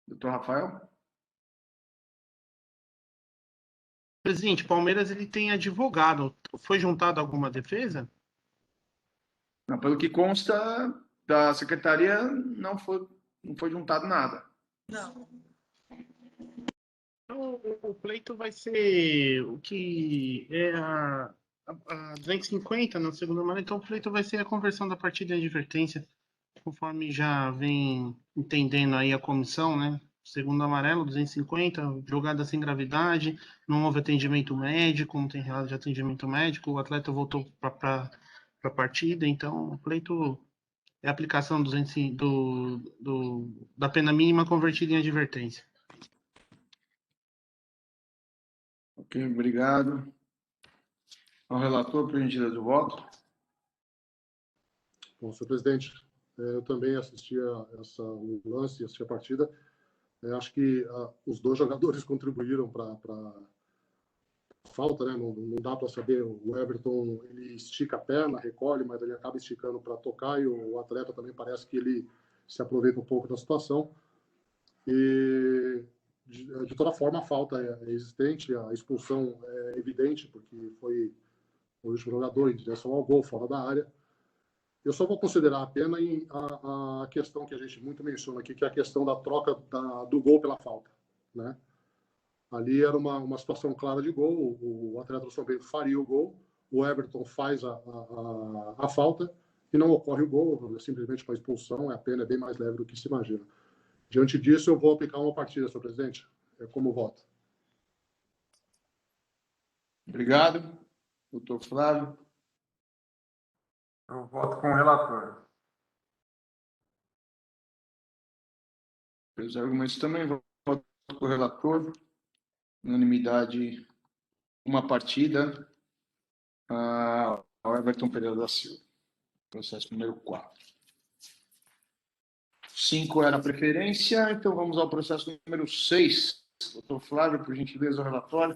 Doutor Rafael? Presidente, Palmeiras ele tem advogado. Foi juntado alguma defesa? Não, pelo que consta da secretaria, não foi juntado nada. Não. Então, o pleito vai ser o que é a 250 na segunda mão, então o pleito vai ser a conversão da partida em advertência, conforme já vem entendendo aí a comissão, né? Segundo amarelo, 250, jogada sem gravidade, não houve atendimento médico, não tem relato de atendimento médico, o atleta voltou para a partida, então o pleito é a aplicação da pena mínima convertida em advertência. Ok, obrigado. Ao relator, por gentileza do voto. Bom, senhor presidente, eu também assisti o lance, assisti a partida. Acho que os dois jogadores contribuíram para a falta, né? Não dá para saber. O Everton ele estica a perna, recolhe, mas ele acaba esticando para tocar, e o atleta também parece que ele se aproveita um pouco da situação. E de toda forma a falta é existente, a expulsão é evidente, porque foi o último jogador em direção ao gol, fora da área. Eu só vou considerar a pena a questão que a gente muito menciona aqui, que é a questão da troca do gol pela falta, né? Ali era uma situação clara de gol, o atleta do São Bento faria o gol, o Everton faz a falta e não ocorre o gol, simplesmente uma expulsão, a pena é bem mais leve do que se imagina. Diante disso, eu vou aplicar uma partida, senhor presidente. Como voto? Obrigado. Doutor Flávio. Eu voto com o relator. Pelos argumentos também, voto com o relator. Unanimidade, uma partida. Ao Everton Pereira da Silva. Processo número 4. 5 era a preferência, então vamos ao processo número 6. Doutor Flávio, por gentileza, o relatório.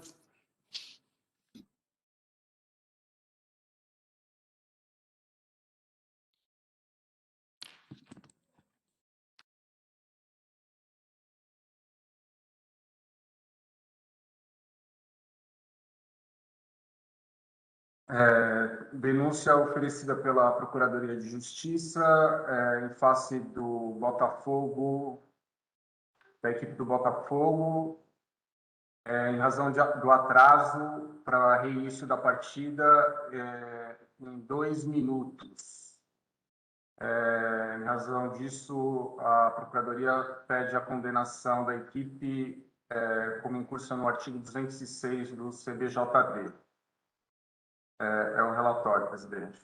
Denúncia oferecida pela Procuradoria de Justiça em face do Botafogo, da equipe do Botafogo, em razão do atraso para reinício da partida em 2 minutos. Em razão disso, a Procuradoria pede a condenação da equipe como incursa no artigo 206 do CBJD. É o relatório, presidente.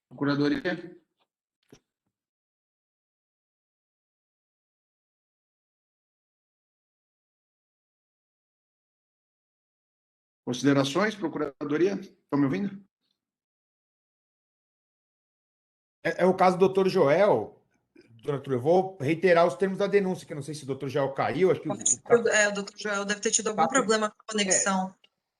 Procuradoria. Considerações, Procuradoria? Estão me ouvindo? É o caso do doutor Joel. Doutor, eu vou reiterar os termos da denúncia, que eu não sei se o doutor Joel caiu. Acho que O doutor Joel deve ter tido algum problema com a conexão.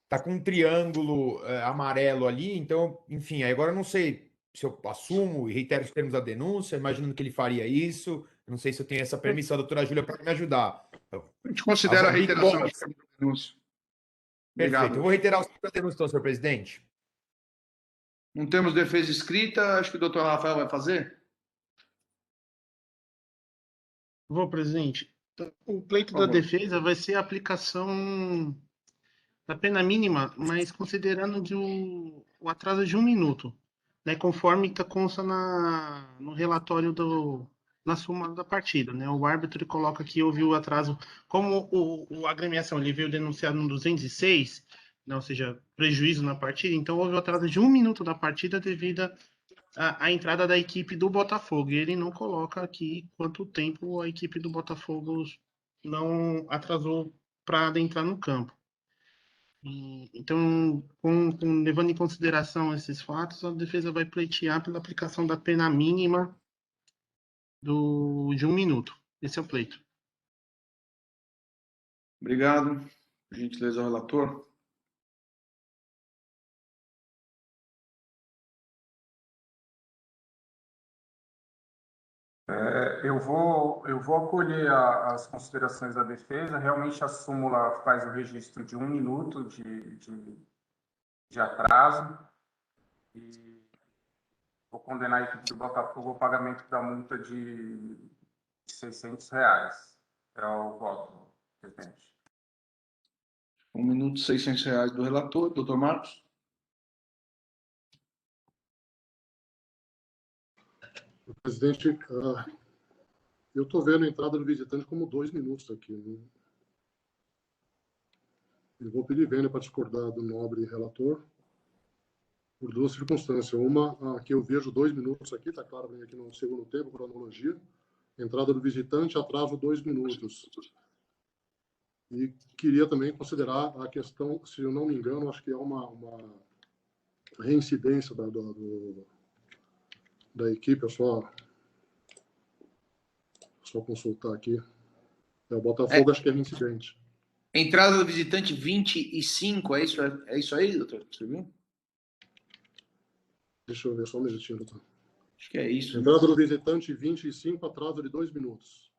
Tá com um triângulo amarelo ali, então, enfim, aí agora eu não sei se eu assumo e reitero os termos da denúncia, imaginando que ele faria isso. Eu não sei se eu tenho essa permissão, a doutora Júlia, para me ajudar. A gente considera a reiteração da denúncia. Obrigado. Eu vou reiterar os pontos da denúncia, senhor presidente. Não temos defesa escrita, acho que o doutor Rafael vai fazer. Vou, presidente. O pleito Por da favor. defesa vai ser a aplicação da pena mínima, mas considerando o atraso de 1 minuto, né, conforme consta no relatório na súmula da partida, né? O árbitro ele coloca que houve o atraso, como a agremiação ele veio denunciado no 206, né, ou seja, prejuízo na partida, então houve o atraso de 1 minuto da partida devido à entrada da equipe do Botafogo. E ele não coloca aqui quanto tempo a equipe do Botafogo não atrasou para adentrar no campo. Então, levando em consideração esses fatos, a defesa vai pleitear pela aplicação da pena mínima de 1 minuto. Esse é o pleito. Obrigado. Por gentileza, ao relator. Eu vou acolher as considerações da defesa. Realmente, a súmula faz o registro de 1 minuto de atraso. E vou condenar a equipe do Botafogo ao pagamento da multa de R$600. É o voto, presidente. 1 minuto, R$600 do relator. Doutor Marcos. Presidente, eu estou vendo a entrada do visitante como 2 minutos aqui. Né? Eu vou pedir vênia para discordar do nobre relator por 2 circunstâncias. Uma, que eu vejo 2 minutos aqui, está claro bem aqui no segundo tempo, cronologia. Entrada do visitante, atraso 2 minutos. E queria também considerar a questão, se eu não me engano, acho que é uma reincidência da equipe, é só consultar aqui. O Botafogo acho que é reincidente. Entrada do visitante 25, é isso aí, doutor? Você viu? Deixa eu ver só um minutinho, doutor. Acho que é isso. Entrada do visitante 25, atraso de 2 minutos.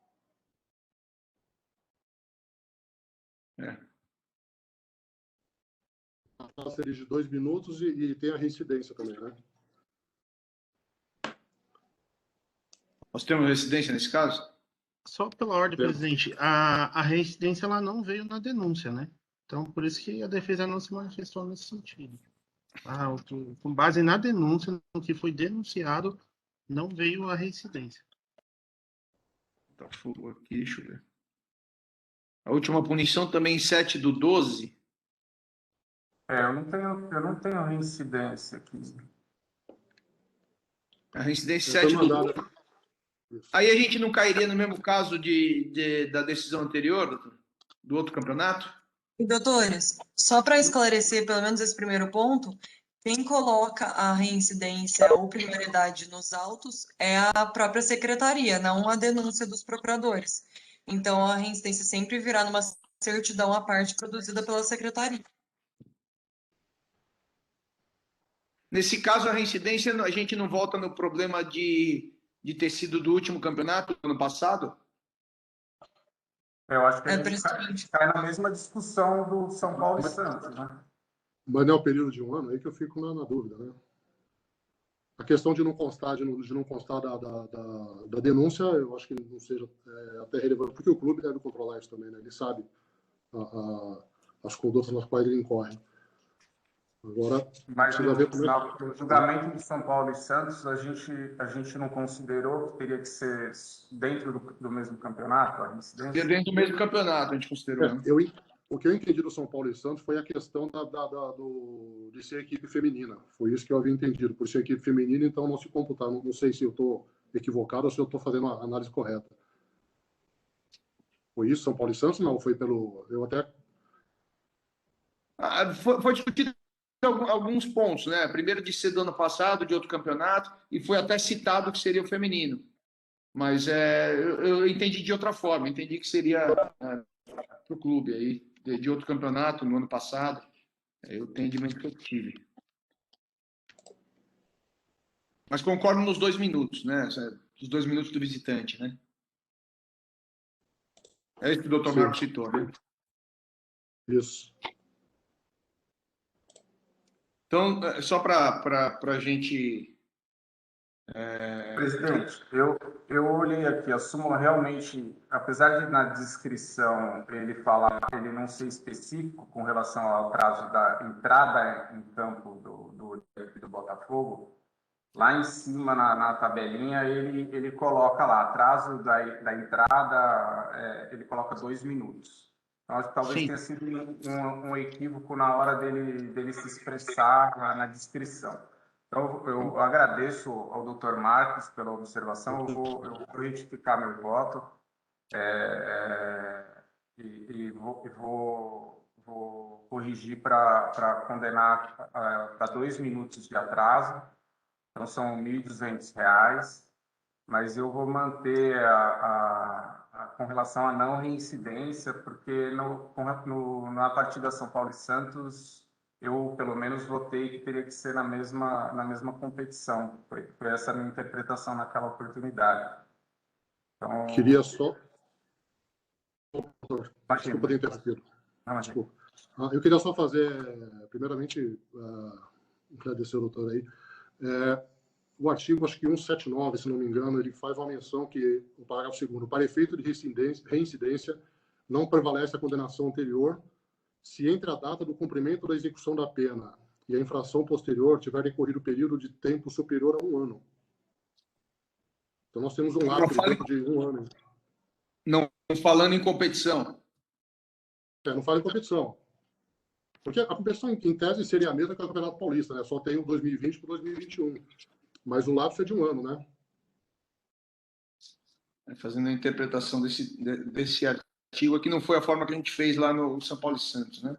Atraso seria de 2 minutos e tem a reincidência também, né? Nós temos residência nesse caso? Só pela ordem, presidente, a reincidência ela não veio na denúncia, né? Então, por isso que a defesa não se manifestou nesse sentido. Com base na denúncia, no que foi denunciado, não veio a reincidência. Botafogo aqui, deixa eu ver. A última punição também em 7/12. Eu não tenho reincidência aqui. A reincidência 7/12. Aí a gente não cairia no mesmo caso da decisão anterior, doutor? Do outro campeonato? Doutores, só para esclarecer pelo menos esse primeiro ponto, quem coloca a reincidência ou prioridade nos autos é a própria secretaria, não a denúncia dos procuradores. Então, a reincidência sempre virá numa certidão à parte produzida pela secretaria. Nesse caso, a reincidência, a gente não volta no problema de ter sido do último campeonato, do ano passado? Eu acho que a gente cai na mesma discussão do São Paulo e Santos, né? Mas não é o período de 1 ano, aí que eu fico na dúvida, né? A questão de não constar, da denúncia, eu acho que não seja até relevante, porque o clube deve controlar isso também, né? Ele sabe as condutas nas quais ele incorre. Agora, mas no julgamento de São Paulo e Santos, a gente não considerou que teria que ser dentro do mesmo campeonato, a reincidência? Dentro do mesmo campeonato, a gente considerou. O que eu entendi do São Paulo e Santos foi a questão de ser equipe feminina. Foi isso que eu havia entendido. Por ser equipe feminina, então não se computar. Não sei se eu estou equivocado ou se eu estou fazendo a análise correta. Foi isso, São Paulo e Santos? Não, foi pelo... Eu até... Foi discutido alguns pontos, né? Primeiro de ser do ano passado, de outro campeonato, e foi até citado que seria o feminino. Mas eu entendi de outra forma, entendi que seria para o clube aí, de outro campeonato no ano passado. Eu tenho entendimento que eu tive. Mas concordo nos 2 minutos, né? Os 2 minutos do visitante, né? É isso que o doutor Marcos citou, né? Isso. Então, só para a gente... Presidente, eu olhei aqui, a súmula realmente, apesar de na descrição ele falar, ele não ser específico com relação ao prazo da entrada em campo do Botafogo, lá em cima na tabelinha ele coloca lá, atraso da entrada, ele coloca 2 minutos. Então, acho que talvez tenha sido um equívoco na hora dele se expressar na descrição. Então, eu agradeço ao Dr. Marcos pela observação, eu vou retificar meu voto e vou corrigir para condenar para 2 minutos de atraso, então são R$ 1.200, mas eu vou manter com relação à não reincidência, porque na partida São Paulo e Santos, eu, pelo menos, votei que teria que ser na mesma competição. Foi essa a minha interpretação naquela oportunidade. Então, Queria só... Imagina. Desculpa ter interrompido. Desculpa. Eu queria só fazer, primeiramente, agradecer ao doutor aí. O artigo, acho que 179, se não me engano, ele faz uma menção que, no parágrafo 2º, para efeito de reincidência, não prevalece a condenação anterior se entre a data do cumprimento da execução da pena e a infração posterior tiver decorrido período de tempo superior a 1 ano. Então, nós temos um lapso de tempo de 1 ano. Não falando em competição. Não fala em competição. Porque a competição, em tese, seria a mesma que o Campeonato Paulista, né? Só tem o 2020 para 2021. Mas o lapso é de 1 ano, né? Fazendo a interpretação desse artigo aqui, não foi a forma que a gente fez lá no São Paulo e Santos, né?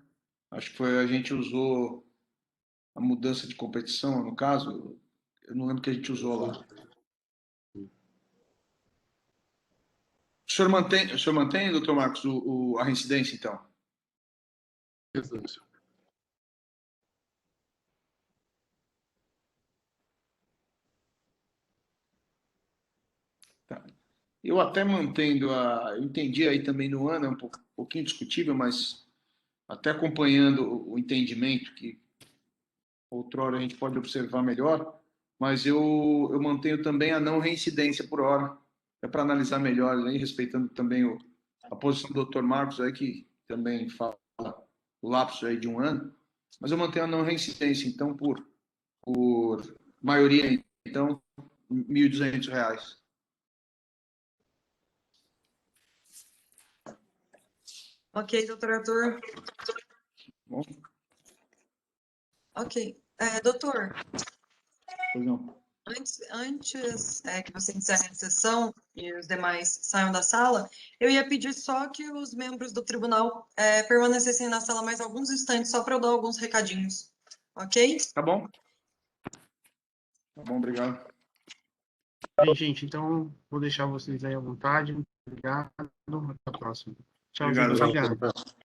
Acho que a gente usou a mudança de competição, no caso, eu não lembro que a gente usou lá. O senhor mantém, doutor Marcos, a reincidência, então? Reincidência. Tá. Eu até mantendo eu entendi aí também no ano, é um pouquinho discutível, mas até acompanhando o entendimento, que outrora a gente pode observar melhor, mas eu mantenho também a não reincidência por hora, para analisar melhor, aí, respeitando também a posição do Dr. Marcos, aí, que também fala o lapso aí de 1 ano, mas eu mantenho a não reincidência, então, por maioria, então, R$ 1.200. Ok, doutor Arthur. Bom. Ok. Doutor, Pois não. antes que você encerre a sessão e os demais saiam da sala, eu ia pedir só que os membros do tribunal permanecessem na sala mais alguns instantes, só para eu dar alguns recadinhos. Ok? Tá bom. Tá bom, obrigado. Bem, gente, então vou deixar vocês aí à vontade. Obrigado. Até a próxima. Tchau, Obrigado. gente. Obrigado.